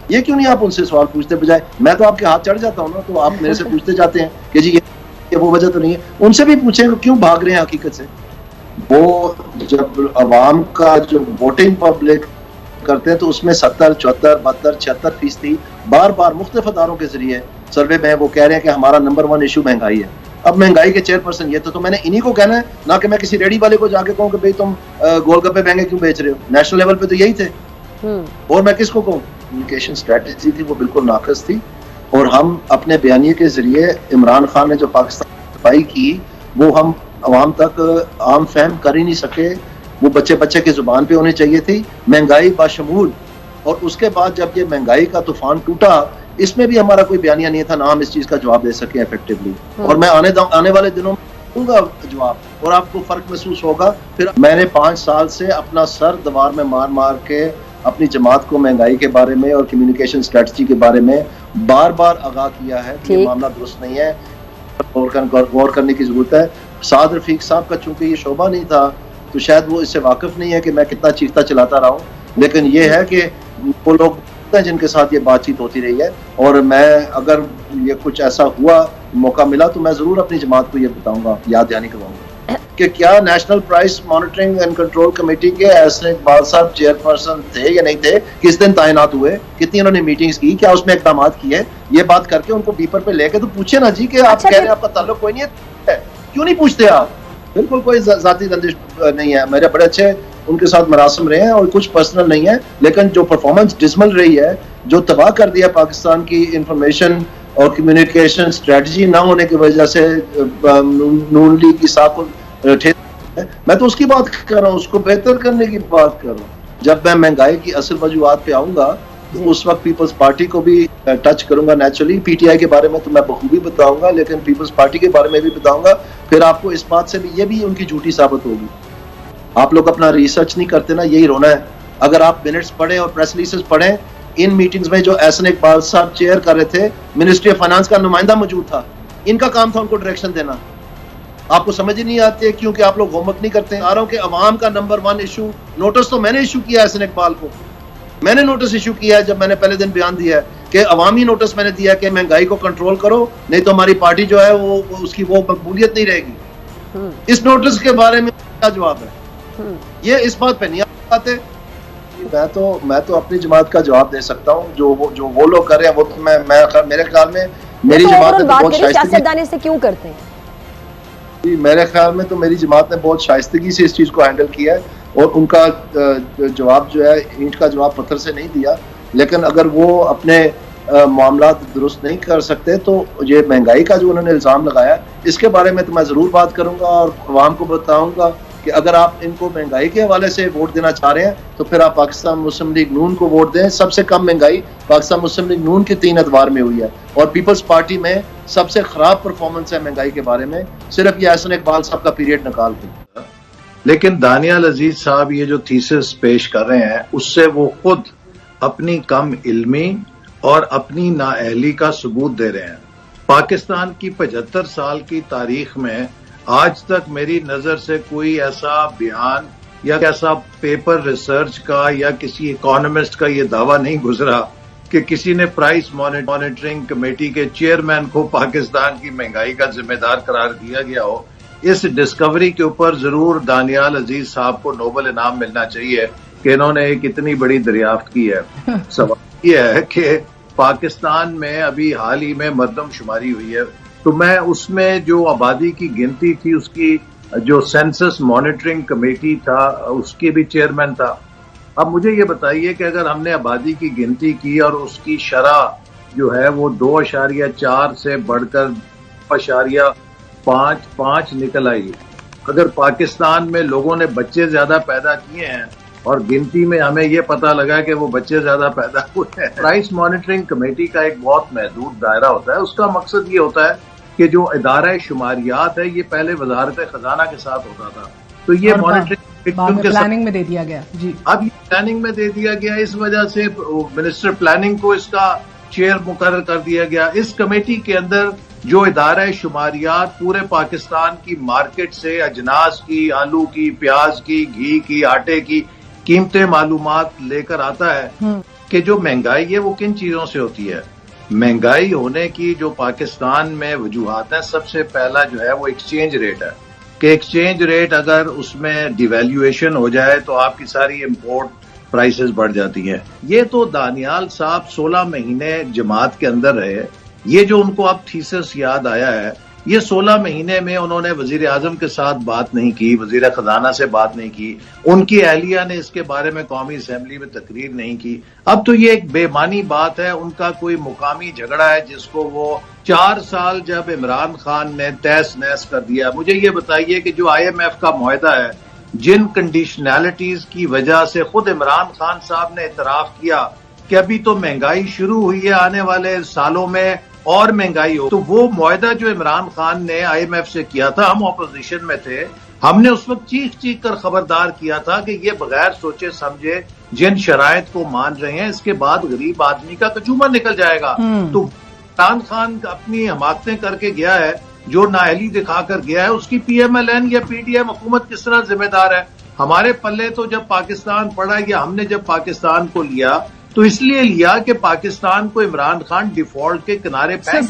یہ کیوں نہیں آپ ان سے سوال پوچھتے؟ بجائے میں تو آپ کے ہاتھ چڑھ جاتا ہوں نا، تو آپ میرے سے پوچھتے جاتے ہیں کہ جی یہ وہ وجہ تو نہیں ہے. ان سے بھی پوچھیں کیوں بھاگ رہے ہیں حقیقت سے. وہ جب عوام کا جو ووٹنگ پبلک کرتے ہیں تو اس میں 70 74 72 76% بار بار مختلف اداروں کے ذریعے سروے میں وہ کہہ رہے ہیں کہ ہمارا نمبر 1 ایشو مہنگائی ہے. اب مہنگائی کے چیئرپرسن یہ تو میں نے انہی کو کہنا ہے، نہ کہ میں کسی ریڈی والے کو جا کے کہوں کہ بھئی تم گول گپے مہنگے کیوں بیچ رہے ہو. نیشنل لیول پہ تو یہی تھے، اور میں کس کو کہوں. کمیونیکیشن اسٹریٹجی تھی وہ بالکل ناقص تھی، اور ہم اپنے بیانیے کے ذریعے عمران خان نے جو پاکستان کی صفائی کی وہ ہم عوام تک عام فہم کر ہی نہیں سکے. وہ بچے کی زبان پہ ہونی چاہیے تھی، مہنگائی باشمول. اور اس کے بعد جب یہ مہنگائی کا طوفان ٹوٹا، اس میں بھی ہمارا کوئی بیانیہ نہیں تھا، نہ ہم اس چیز کا جواب دے سکیں افیکٹولی. اور میں آنے والے دنوں میں دوں گا جواب، اور آپ کو فرق محسوس ہوگا. پھر میں نے 5 سال سے اپنا سر دیوار میں مار مار کے اپنی جماعت کو مہنگائی کے بارے میں اور کمیونیکیشن اسٹریٹجی کے بارے میں بار بار آگاہ کیا ہے کہ یہ معاملہ درست نہیں ہے، غور کرنے کی ضرورت ہے. سعد رفیق صاحب کا چونکہ یہ شعبہ نہیں تھا تو شاید وہ اس سے واقف نہیں ہے کہ میں کتنا چیختا چلاتا رہا ہوں، لیکن یہ ہے کہ وہ لوگ جن کے ساتھ یہ بات چیت ہوتی رہی ہے. اور میں اگر یہ کچھ ایسا ہوا موقع ملا تو میں ضرور اپنی جماعت کو یہ بتاؤں گا، یاد دہانی کرواؤں گا کہ کیا national price monitoring and control committee کے ایسے اقبال صاحب چیئرپرسن تھے یا نہیں تھے، کس دن تعینات ہوئے، کتنی انہوں نے میٹنگز کی، کیا اس میں اقدامات کیے. یہ بات کر کے ان کو بیپر پہ لے کے تو پوچھے نا جی کہ آپ کہہ رہے ہیں آپ کا تعلق کوئی نہیں ہے، کیوں نہیں پوچھتے آپ. بالکل کوئی ذاتی رنجش نہیں ہے، میرے بڑے اچھے ان کے ساتھ مراسم رہے ہیں اور کچھ پرسنل نہیں ہے، لیکن جو پرفارمنس ڈسمل رہی ہے، جو تباہ کر دیا پاکستان کی انفارمیشن اور کمیونیکیشن اسٹریٹجی نہ ہونے کی وجہ سے نون لیگ کی ساکھ کو میں تو اس کی بات کر رہا ہوں، اس کو بہتر کرنے کی بات کر رہا ہوں. جب میں مہنگائی کی اصل وجوہات پہ آؤں گا تو اس وقت پیپلز پارٹی کو بھی ٹچ کروں گا نیچرلی. پی ٹی آئی کے بارے میں تو میں بخوبی بتاؤں گا، لیکن پیپلز پارٹی کے بارے میں بھی بتاؤں گا. پھر آپ کو اس بات سے بھی یہ بھی ان کی جھوٹی ثابت ہوگی. آپ لوگ اپنا ریسرچ نہیں کرتے نا، یہی رونا ہے. اگر آپ منٹس پڑھیں اور پریس ریلیزز پڑھیں، ان میٹنگز میں جو احسن اقبال صاحب چیئر کر رہے تھے، منسٹری آف فائنانس کا نمائندہ موجود تھا، ان کا کام تھا ان کو ڈائریکشن دینا. آپ کو سمجھ ہی نہیں آتے کیونکہ آپ لوگ ہوم ورک نہیں کرتے. آ رہا ہوں کہ عوام کا نمبر 1 ایشو، نوٹس تو میں نے ایشو کیا ہے احسن اقبال کو، میں نے نوٹس ایشو کیا ہے جب میں نے پہلے دن بیان دیا ہے کہ عوامی نوٹس میں نے دیا کہ مہنگائی کو کنٹرول کرو، نہیں تو ہماری پارٹی جو ہے وہ اس کی وہ مقبولیت نہیں رہے گی. اس نوٹس کے بارے میں کیا جواب ہے؟ یہ اس بات پہ نہیں آتے. میں تو اپنی جماعت کا جواب دے سکتا ہوں. جو وہ لوگ کر رہے ہیں وہ تو میرے خیال میں میری جماعت نے بہت سیاستدانی سے کیوں کرتے ہیں؟ میرے خیال میں تو میری جماعت نے بہت شائستگی سے اس چیز کو ہینڈل کیا ہے، اور ان کا جواب جو ہے اینٹ کا جواب پتھر سے نہیں دیا. لیکن اگر وہ اپنے معاملات درست نہیں کر سکتے تو یہ مہنگائی کا جو انہوں نے الزام لگایا اس کے بارے میں تو میں ضرور بات کروں گا اور عوام کو بتاؤں گا کہ اگر آپ ان کو مہنگائی کے حوالے سے ووٹ دینا چاہ رہے ہیں تو پھر آپ پاکستان مسلم لیگ نون کو ووٹ دیں. سب سے کم مہنگائی پاکستان مسلم لیگ نون کی 3 ادوار میں ہوئی ہے، اور پیپلز پارٹی میں سب سے خراب پرفارمنس ہے مہنگائی کے بارے میں صرف یہ احسن اقبال صاحب کا پیریڈ نکال کے. لیکن دانیال عزیز صاحب یہ جو تھیسس پیش کر رہے ہیں اس سے وہ خود اپنی کم علمی اور اپنی نااہلی کا ثبوت دے رہے ہیں. پاکستان کی 75 سال کی تاریخ میں آج تک میری نظر سے کوئی ایسا بیان یا ایسا پیپر ریسرچ کا یا کسی اکانومسٹ کا یہ دعویٰ نہیں گزرا کہ کسی نے پرائس مانیٹرنگ کمیٹی کے چیئرمین کو پاکستان کی مہنگائی کا ذمہ دار قرار دیا گیا ہو. اس ڈسکوری کے اوپر ضرور دانیال عزیز صاحب کو نوبل انعام ملنا چاہیے کہ انہوں نے ایک اتنی بڑی دریافت کی ہے. سوال یہ ہے کہ پاکستان میں ابھی حال ہی میں مردم شماری ہوئی ہے، تو میں اس میں جو آبادی کی گنتی تھی اس کی جو سینسس مانیٹرنگ کمیٹی تھا اس کے بھی چیئرمین تھا. اب مجھے یہ بتائیے کہ اگر ہم نے آبادی کی گنتی کی اور اس کی شرح جو ہے وہ 2.4 سے بڑھ کر 2.55 نکل آئی، اگر پاکستان میں لوگوں نے بچے زیادہ پیدا کیے ہیں اور گنتی میں ہمیں یہ پتا لگا کہ وہ بچے زیادہ پیدا ہوئے ہیں. پرائس مانیٹرنگ کمیٹی کا ایک بہت محدود دائرہ ہوتا ہے. اس کا مقصد یہ ہوتا ہے کہ جو ادارہ شماریات ہے یہ پہلے وزارت خزانہ کے ساتھ ہوتا تھا، تو یہ مانیٹرنگ پلاننگ میں دے دیا گیا. جی اب یہ پلاننگ میں دے دیا گیا، اس وجہ سے منسٹر پلاننگ کو اس کا چیئر مقرر کر دیا گیا. اس کمیٹی کے اندر جو ادارہ شماریات پورے پاکستان کی مارکیٹ سے اجناس کی، آلو کی، پیاز کی، گھی کی، آٹے کی قیمتیں معلومات لے کر آتا ہے، کہ جو مہنگائی ہے وہ کن چیزوں سے ہوتی ہے. مہنگائی ہونے کی جو پاکستان میں وجوہات ہیں، سب سے پہلا جو ہے وہ ایکسچینج ریٹ ہے کہ ایکسچینج ریٹ اگر اس میں ڈیویلیویشن ہو جائے تو آپ کی ساری امپورٹ پرائسز بڑھ جاتی ہیں. یہ تو دانیال صاحب 16 مہینے جماعت کے اندر رہے. یہ جو ان کو اب تھیسس یاد آیا ہے، یہ 16 مہینے میں انہوں نے وزیر اعظم کے ساتھ بات نہیں کی، وزیر خزانہ سے بات نہیں کی، ان کی اہلیہ نے اس کے بارے میں قومی اسمبلی میں تقریر نہیں کی. اب تو یہ ایک بے معنی بات ہے. ان کا کوئی مقامی جھگڑا ہے جس کو وہ 4 سال جب عمران خان نے تہس نہس کر دیا. مجھے یہ بتائیے کہ جو IMF کا معاہدہ ہے، جن کنڈیشنلٹیز کی وجہ سے خود عمران خان صاحب نے اعتراف کیا کہ ابھی تو مہنگائی شروع ہوئی ہے، آنے والے سالوں میں اور مہنگائی ہو، تو وہ معاہدہ جو عمران خان نے IMF سے کیا تھا، ہم اپوزیشن میں تھے، ہم نے اس وقت چیخ چیخ کر خبردار کیا تھا کہ یہ بغیر سوچے سمجھے جن شرائط کو مان رہے ہیں، اس کے بعد غریب آدمی کا کچومر نکل جائے گا. تو عمران خان اپنی حماقتیں کر کے گیا ہے، جو نااہلی دکھا کر گیا ہے، اس کی PMLN یا PDM حکومت کس طرح ذمہ دار ہے؟ ہمارے پلے تو جب پاکستان پڑا، یا ہم نے جب پاکستان کو لیا تو اس لیے لیا کہ پاکستان کو عمران خان ڈیفالٹ کے کنارے پھینک گیا.